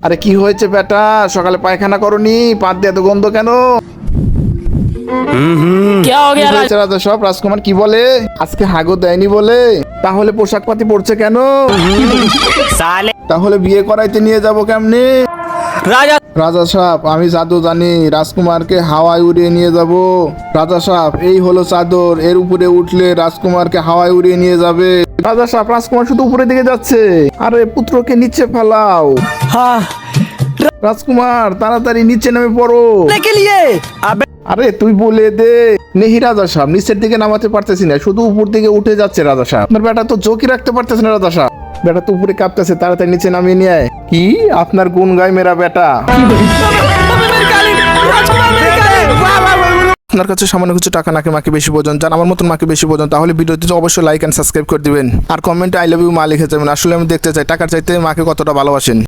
আরে কি হয়েছে বেটা, সকালে পায়খানা করনি? পাত দিয়ে এত গন্ধ কেন? क्या हो কি गया হয়েছে রাজা সব? রাজকুমার কি বলে? আজকে হাগো দেয়নি বলে? তাহলে পোশাক পাতি পরছে কেন? साले তাহলে বিয়ে করাইতে নিয়ে যাব কেমনে? राजा রাজা সাহেব আমি জাদু জানি, রাজকুমারকে হাওয়ায় উড়িয়ে নিয়ে যাব। রাজা সাহেব এই হলো চাদর, এর উপরে উঠলে রাজকুমারকে হাওয়ায় উড়িয়ে নিয়ে যাবে। রাজা সাহেব রাজকুমার শুধু উপরের দিকে যাচ্ছে। আরে পুত্রকে নিচে ফেলাও। हाँ রাজকুমার তাড়াতাড়ি নিচে নেমে পড়ো। के लिए अबे আরে তুই বলে দে। নেহি রাজা সাহেব, নিচের দিকে নামাতে পারতেছি না, শুধু উপর দিকে উঠে যাচ্ছে রাজা সাহেব। আপনার বেটা তো চোখই রাখতে পারতেছে না রাজা সাহেব। বেটা তো উপরে কাঁপতেছে, তাড়াতাড়ি নিচে নামিয়ে নিয়ে আয়। কি আপনার গুণ গায় মেরা বেটা। আপনার কাছে সামান্য কিছু টাকা নাকি মাকে বেশি বোঝেন, যান আমার মতন মাকে বেশি বোঝেন, তাহলে ভিডিওতে অবশ্যই লাইক এন্ড সাবস্ক্রাইব করে দিবেন। আর কমেন্টে আই লাভ ইউ মা লিখে যাবেন। আসলে আমি দেখতে চাই টাকার চাইতে মাকে কতটা ভালোবাসেন।